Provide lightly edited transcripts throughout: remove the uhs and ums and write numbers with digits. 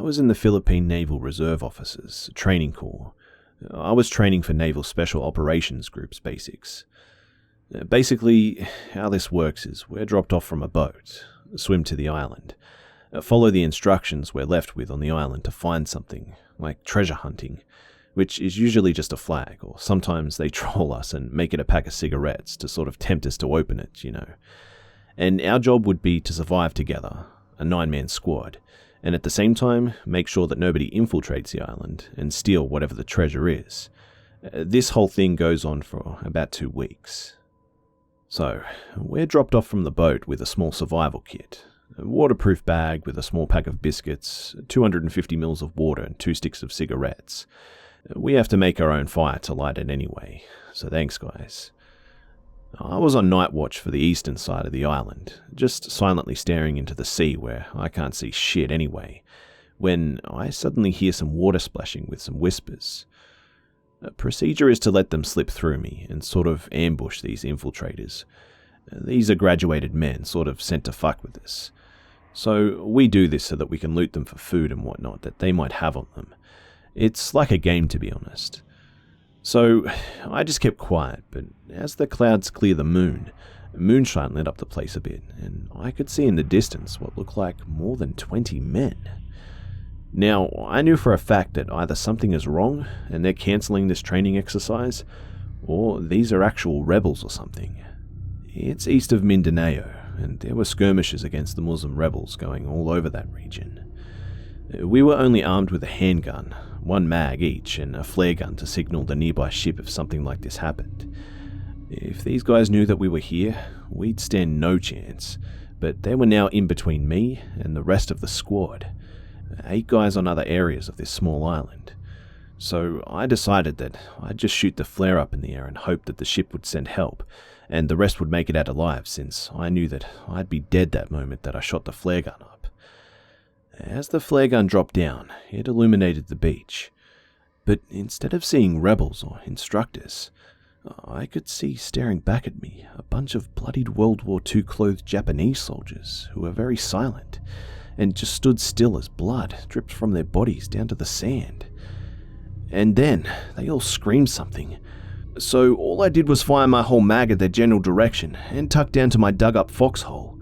I was in the Philippine Naval Reserve Officers Training Corps. I was training for Naval Special Operations Group's basics. Basically, how this works is we're dropped off from a boat, swim to the island, follow the instructions we're left with on the island to find something, like treasure hunting, which is usually just a flag, or sometimes they troll us and make it a pack of cigarettes to sort of tempt us to open it, you know. And our job would be to survive together, a 9-man squad, and at the same time, make sure that nobody infiltrates the island and steal whatever the treasure is. This whole thing goes on for about 2 weeks. So, we're dropped off from the boat with a small survival kit, a waterproof bag with a small pack of biscuits, 250 mils of water and 2 sticks of cigarettes. We have to make our own fire to light it anyway, so thanks guys. I was on night watch for the eastern side of the island, just silently staring into the sea where I can't see shit anyway, when I suddenly hear some water splashing with some whispers. The procedure is to let them slip through me and sort of ambush these infiltrators. These are graduated men, sort of sent to fuck with us. So we do this so that we can loot them for food and whatnot that they might have on them. It's like a game, to be honest. So I just kept quiet, but as the clouds clear the moonshine lit up the place a bit, and I could see in the distance what looked like more than 20 men. Now, I knew for a fact that either something is wrong and they're cancelling this training exercise, or these are actual rebels or something. It's east of Mindanao, and there were skirmishes against the Muslim rebels going all over that region. We were only armed with a handgun, 1 mag each, and a flare gun to signal the nearby ship if something like this happened. If these guys knew that we were here, we'd stand no chance, but they were now in between me and the rest of the squad, 8 guys on other areas of this small island. So I decided that I'd just shoot the flare up in the air and hope that the ship would send help, and the rest would make it out alive, since I knew that I'd be dead that moment that I shot the flare gun up. As the flare gun dropped down, it illuminated the beach, but instead of seeing rebels or instructors, I could see staring back at me a bunch of bloodied World War II clothed Japanese soldiers who were very silent and just stood still as blood dripped from their bodies down to the sand. And then they all screamed something, so all I did was fire my whole mag at their general direction and tuck down to my dug-up foxhole.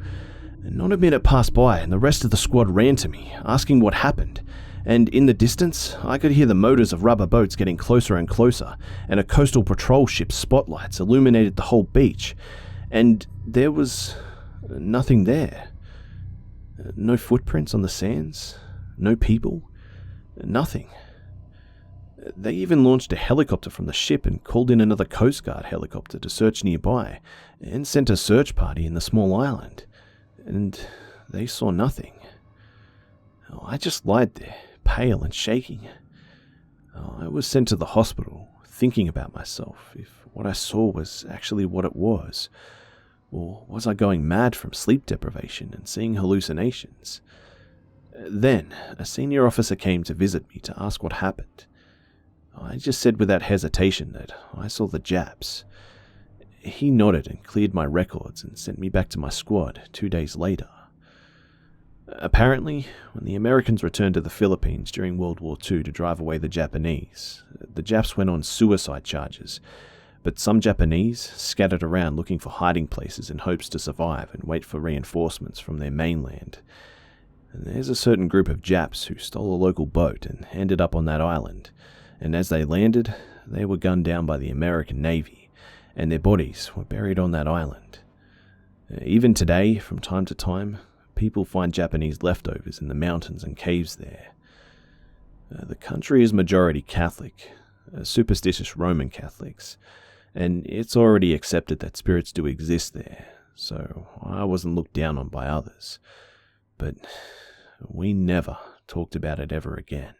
Not a minute passed by and the rest of the squad ran to me, asking what happened, and in the distance, I could hear the motors of rubber boats getting closer and closer, and a coastal patrol ship's spotlights illuminated the whole beach, and there was nothing there. No footprints on the sands, no people, nothing. They even launched a helicopter from the ship and called in another Coast Guard helicopter to search nearby, and sent a search party in the small island. And they saw nothing. I just lied there, pale and shaking. I was sent to the hospital, thinking about myself, if what I saw was actually what it was, or was I going mad from sleep deprivation and seeing hallucinations? Then, a senior officer came to visit me to ask what happened. I just said without hesitation that I saw the Japs. He nodded and cleared my records and sent me back to my squad 2 days later. Apparently, when the Americans returned to the Philippines during World War II to drive away the Japanese, the Japs went on suicide charges, but some Japanese scattered around looking for hiding places in hopes to survive and wait for reinforcements from their mainland. And there's a certain group of Japs who stole a local boat and ended up on that island, and as they landed, they were gunned down by the American Navy, and their bodies were buried on that island. Even today, from time to time, people find Japanese leftovers in the mountains and caves there. The country is majority Catholic, superstitious Roman Catholics, and it's already accepted that spirits do exist there, so I wasn't looked down on by others. But we never talked about it ever again.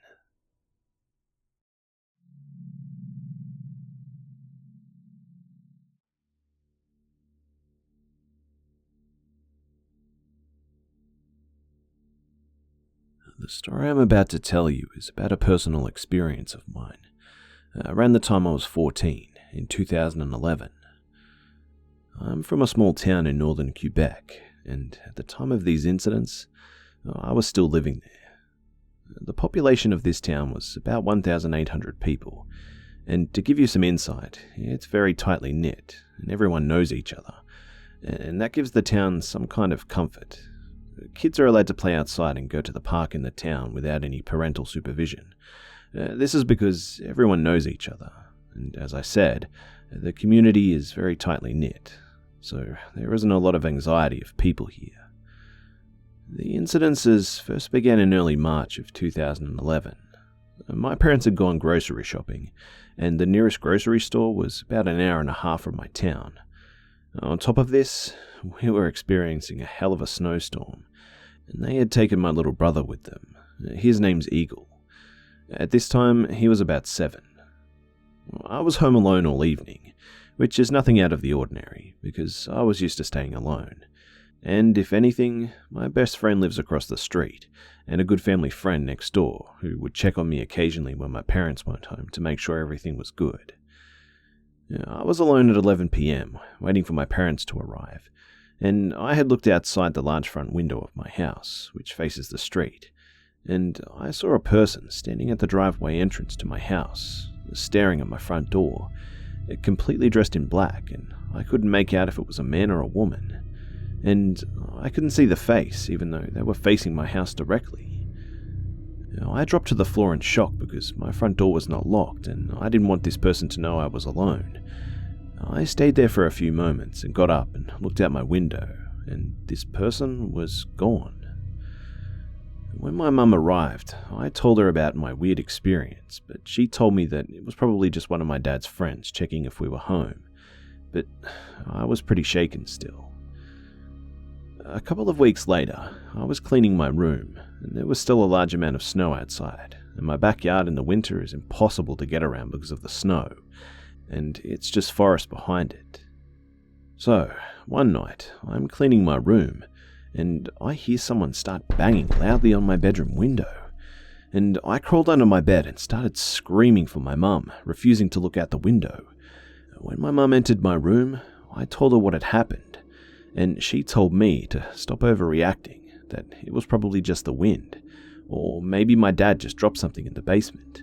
The story I'm about to tell you is about a personal experience of mine, around the time I was 14, in 2011. I'm from a small town in northern Quebec, and at the time of these incidents, I was still living The population of this town was about 1,800 people, and to give you some insight, it's very tightly knit, and everyone knows each other, and that gives the town some kind of comfort. Kids are allowed to play outside and go to the park in the town without any parental supervision. This is because everyone knows each other, and as I said, the community is very tightly knit, so there isn't a lot of anxiety of people here. The incidences first began in early March of 2011. My parents had gone grocery shopping, and the nearest grocery store was about an hour and a half from my town. On top of this, we were experiencing a hell of a snowstorm, and they had taken my little brother with them. His name's Eagle. At this time, he was about 7. I was home alone all evening, which is nothing out of the ordinary, because I was used to staying alone. And if anything, my best friend lives across the street, and a good family friend next door, who would check on me occasionally when my parents weren't home to make sure everything was good. I was alone at 11 p.m, waiting for my parents to arrive, and I had looked outside the large front window of my house, which faces the street, and I saw a person standing at the driveway entrance to my house, staring at my front door, completely dressed in black, and I couldn't make out if it was a man or a woman. And I couldn't see the face, even though they were facing my house directly. I dropped to the floor in shock because my front door was not locked, and I didn't want this person to know I was alone. I stayed there for a few moments and got up and looked out my window, and this person was gone. When my mum arrived, I told her about my weird experience, but she told me that it was probably just one of my dad's friends checking if we were home. But I was pretty shaken still. A couple of weeks later, I was cleaning my room, and there was still a large amount of snow outside, and my backyard in the winter is impossible to get around because of the snow, and it's just forest behind it. So, one night, I'm cleaning my room, and I hear someone start banging loudly on my bedroom window, and I crawled under my bed and started screaming for my mum, refusing to look out the window. When my mum entered my room, I told her what had happened, and she told me to stop overreacting, that it was probably just the wind, or maybe my dad just dropped something in the basement.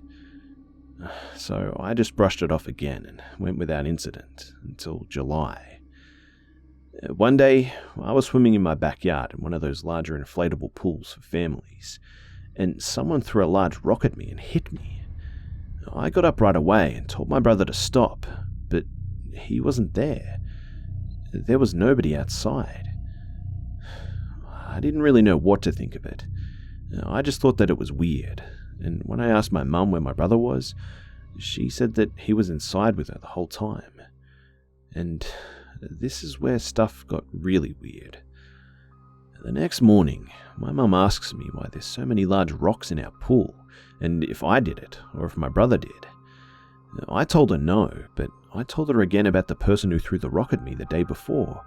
So I just brushed it off again and went without incident until July. One day, I was swimming in my backyard in one of those larger inflatable pools for families, and someone threw a large rock at me and hit me. I got up right away and told my brother to stop, but he wasn't there. There was nobody outside. I didn't really know what to think of it. I just thought that it was weird, and when I asked my mum where my brother was, she said that he was inside with her the whole time. And this is where stuff got really weird. The next morning, my mum asks me why there's so many large rocks in our pool, and if I did it, or if my brother did. I told her no, but I told her again about the person who threw the rock at me the day before,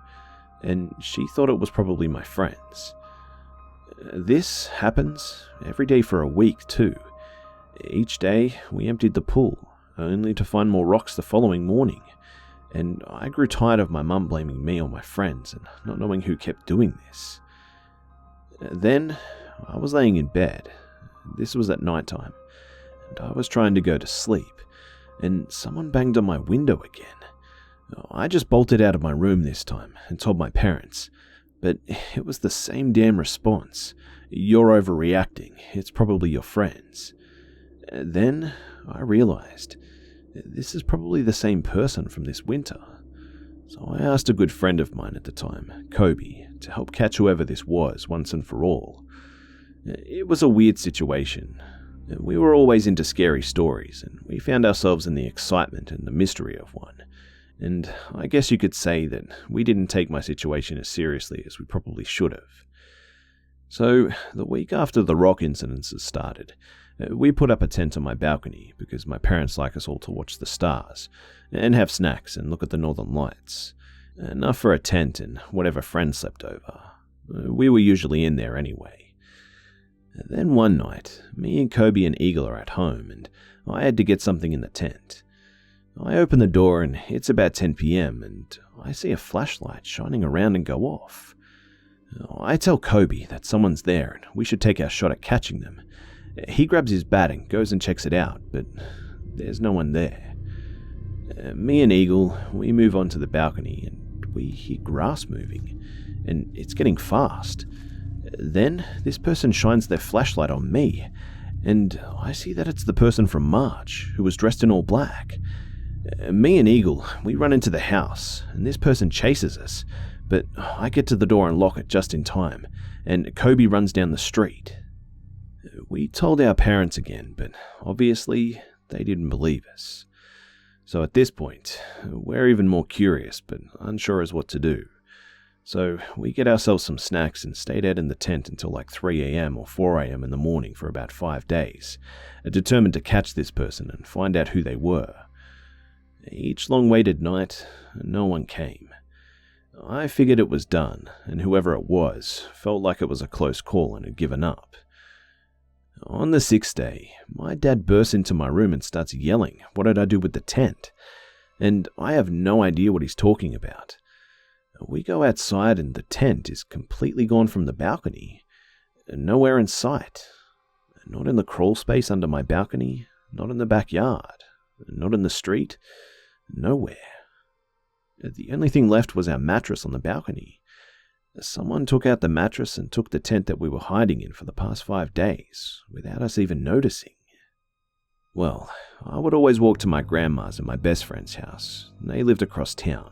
and she thought it was probably my friends. This happens every day for a week too. Each day we emptied the pool, only to find more rocks the following morning, and I grew tired of my mum blaming me or my friends and not knowing who kept doing this. Then I was laying in bed. This was at night time, and I was trying to go to sleep, and someone banged on my window again. I just bolted out of my room this time and told my parents, but it was the same damn response. You're overreacting. It's probably your friends. Then I realized this is probably the same person from this winter. So I asked a good friend of mine at the time, Kobe, to help catch whoever this was once and for all. It was a weird situation. We were always into scary stories, and we found ourselves in the excitement and the mystery of one. And I guess you could say that we didn't take my situation as seriously as we probably should have. So, the week after the rock incidences started, we put up a tent on my balcony because my parents like us all to watch the stars, and have snacks and look at the northern lights. Enough for a tent and whatever friends slept over. We were usually in there anyway. Then one night, me and Kobe and Eagle are at home, and I had to get something in the tent. I open the door, and it's about 10 p.m, and I see a flashlight shining around and go off. I tell Kobe that someone's there, and we should take our shot at catching them, He grabs his bat and goes and checks it out, but there's no one there. Me and Eagle, we move on to the balcony and we hear grass moving, and it's getting fast. Then this person shines their flashlight on me, and I see that it's the person from March, who was dressed in all black. Me and Eagle, we run into the house, and this person chases us, but I get to the door and lock it just in time, and Kobe runs down the street. We told our parents again, but obviously they didn't believe us. So at this point, we're even more curious, but unsure as what to do. So we get ourselves some snacks and stayed out in the tent until like 3 a.m. or 4 a.m. in the morning for about 5 days, determined to catch this person and find out who they were. Each long-waited night, no one came. I figured it was done, and whoever it was felt like it was a close call and had given up. On the 6th day, my dad bursts into my room and starts yelling, "What did I do with the tent?" And I have no idea what he's talking about. We go outside and the tent is completely gone from the balcony. Nowhere in sight. Not in the crawl space under my balcony, not in the backyard, not in the street, nowhere. The only thing left was our mattress on the balcony. Someone took out the mattress and took the tent that we were hiding in for the past 5 days, without us even noticing. Well, I would always walk to my grandma's and my best friend's house. They lived across town.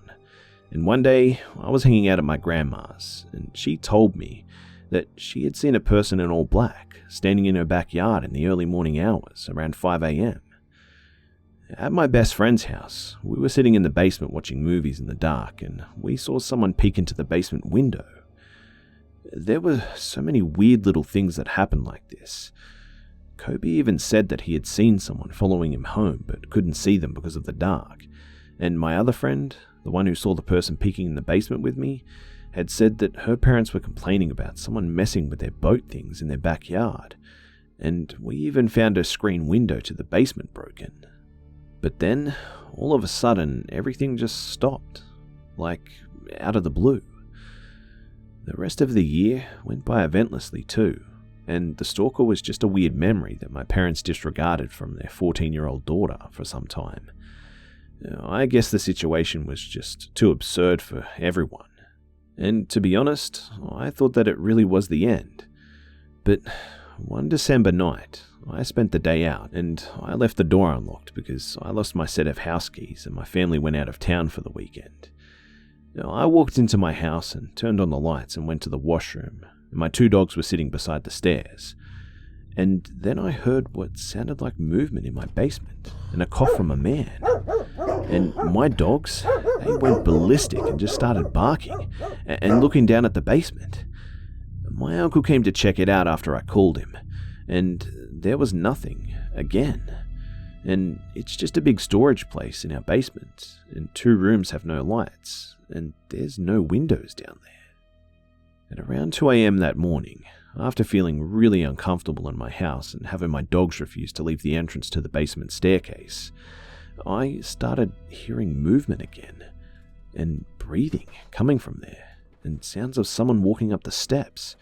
And one day, I was hanging out at my grandma's, and she told me that she had seen a person in all black standing in her backyard in the early morning hours, around 5 a.m. At my best friend's house, we were sitting in the basement watching movies in the dark, and we saw someone peek into the basement window. There were so many weird little things that happened like this. Kobe even said that he had seen someone following him home, but couldn't see them because of the dark. And my other friend, the one who saw the person peeking in the basement with me, had said that her parents were complaining about someone messing with their boat things in their backyard, and we even found her screen window to the basement broken. But then, all of a sudden, everything just stopped, like out of the blue. The rest of the year went by eventlessly too, and the Stalker was just a weird memory that my parents disregarded from their 14-year-old daughter for some time. I guess the situation was just too absurd for everyone. And to be honest, I thought that it really was the end. But one December night, I spent the day out and I left the door unlocked because I lost my set of house keys and my family went out of town for the weekend. I walked into my house and turned on the lights and went to the washroom, and my 2 dogs were sitting beside the stairs. And then I heard what sounded like movement in my basement and a cough from a man. And my dogs, they went ballistic and just started barking and looking down at the basement. My uncle came to check it out after I called him, and there was nothing again. And it's just a big storage place in our basement, and 2 rooms have no lights, and there's no windows down there. At around 2 a.m. that morning, after feeling really uncomfortable in my house and having my dogs refuse to leave the entrance to the basement staircase, I started hearing movement again, and breathing coming from there, and sounds of someone walking up the steps.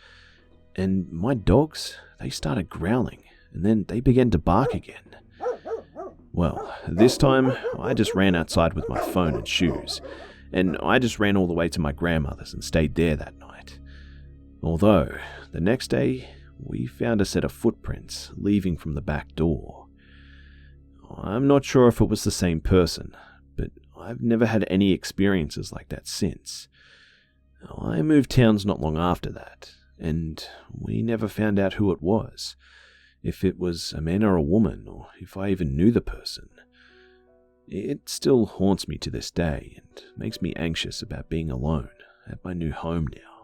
And my dogs, they started growling, and then they began to bark again. Well, this time, I just ran outside with my phone and shoes, and I just ran all the way to my grandmother's and stayed there that night. Although, the next day, we found a set of footprints leaving from the back door. I'm not sure if it was the same person, but I've never had any experiences like that since. I moved towns not long after that, and we never found out who it was, if it was a man or a woman, or if I even knew the person. It still haunts me to this day and makes me anxious about being alone at my new home now.